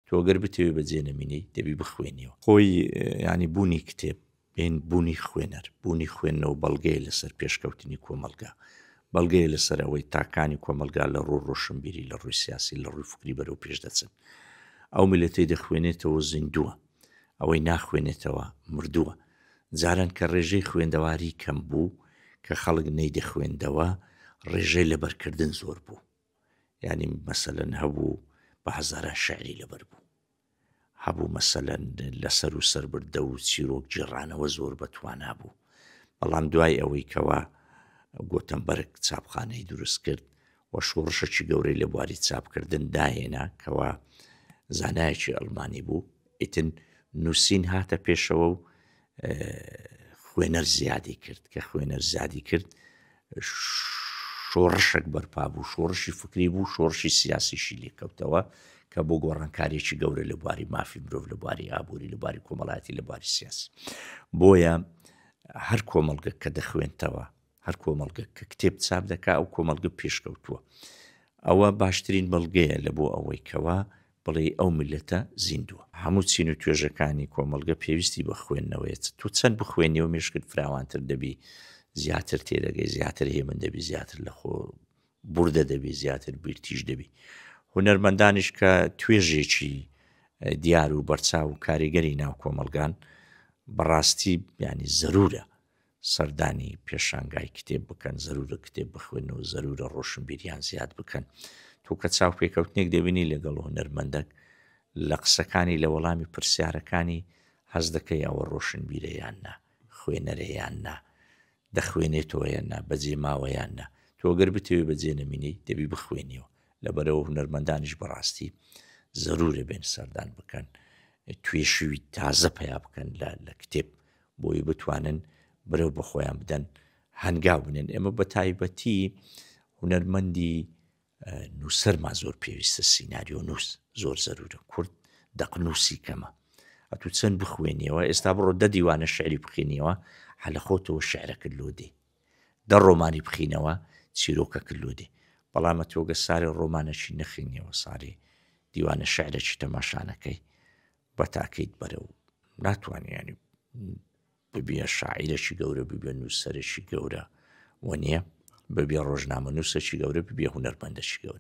تۆ گەر بتەوێ بەجێ نەمێنی دەبی بخوێنیەوە. خۆی ینی بوونی کتێب بێن بوونی خوێنەر، بوونی خوێندنەوە بەڵگەیە لەسەر پێشکەوتنی کۆمەلگا، بەڵگەیە لەسەر ئەوەی تاکانی کۆمەلگا لە ڕوو ڕۆشنبیری لە ڕووی سیاسی لە ڕووی فکری بەرەو پێش دەچن. ئەو میلەتەی دەخوێنێتەوە زیندووە، ئەوەی ناخوێنێتەوە مردووە. جاران کە ڕێژەی خوێندەواری کەم بوو کە خەڵک نەیدەخوێندەوە ڕێژەی لەبەرکردن زۆر بوو. ینی مەسەلەن هەبوو بە هەزاران شعری لەبەر بوو، هەبوو مەسەلەن لەسەر و سەربردە و چیرۆک جێڕانەوە زۆر بەتوانا بوو. بەڵام دوای ئەوەی کەوا گۆتەمبەرگ چاپخانەی دروست کرد و شۆڕشەکی گەورەی لە بواری چاپکردن داهێنا کەوا زانایەکی ئەڵمانی بوو، ئیتن نووسین هاتە پێشەوە و خوێنەر زیادی کرد کە خوێنەر زیادی کرد شۆڕشێک بەرپا بوو، شۆڕشی فکری بوو، شۆڕشی سیاسیشی لێکەوتەوە کە بۆ گۆڕانکاریی گەورە لە بواری مافی مرۆڤ لە بواری ئابووری لە بواری کۆمەڵایەتی لە بواری سیاسی. بۆیە هەر کۆمەڵگە کە دەخوێنتەوە، هەر کۆمەڵگە کە کتێب چاپ دەکا ئەو کۆمەڵگە پێشکەوتووە. ئەوە باشترین بەڵگەیە لە بۆ ئەوەی کەوا بڵێ ئەو میلەتە زیندووە. هەموو چین و توێژەکانی کۆمەڵگە پێویستی بە خوێندنەوەیە. تو چەند بخوێنیەوە مێشکت فراوانتر دەبی، زیاتر تێدەگەی، زیاتر هێمن دەبی، زیاتر لە خۆ بوردە دەبی، زیاتر بیرتیش دەبی. هونەرمەندانیش کە توێژێکی دیار و بەرچاو و کاریگەری ناو کۆمەلگان بەڕاستی ینی زەرورە سەردانی پێشانگای کتێب بکەن، زەرورە کتێب بخوێنەوە، زەرورە ڕۆشنبیریان زیاد بکەن. تو کە چاو پێکەوتنێک دەبینی لەگەڵ هونەرمەندێک لە قسەکانی لە وەڵامی پرسیارەکانی هەز دەکەی ئەوە ڕۆشنبیرە یان نا، خوێنەرە یان نا، دەخوێنێتەوە یان نا، بەجێ ماوە یان نا. تۆ گەر بتەوێ بەجێ نەمێنی دەبی بخوێنیەوە. لەبەرەوە هونەرمەندانیش بەڕاستی زەرورە بێن سەردان بکەن، توێشوی تازە پیا بکەن لە کتێب بۆی بتوانن برەو بە خۆیان بدەن هەنگاو بنێن. ئێمە بە تایبەتی هونەرمەندی نووسەرمان زۆر پێویستە، سیناریۆ نووس زۆر زەرورە. کورد دەقنووسی کەمە، ئەتو چەند بخوێنیەوە. ئێستا بڕۆ 10 دیوانە شعری بخێنیەوە هەلە خۆتەوە شعرەکرد لۆدێ، 10 ڕۆمانی بخینەوە چیرۆکەکرد لۆدێ. بەڵامە تۆگە ساری ڕۆمانەکی نەخینیەوە، ساری دیوانە شعرێکی تەماشانەکەی بە تاکەیت بەرەو ناتوانێ ینی ببیە شاعیرێکی گەورە، ببیە نووسەرێکی گەورە، وە نییە ببیە ڕۆژنامە نووسێکی گەورە، ببیە هونەرمەندێکی گەورە.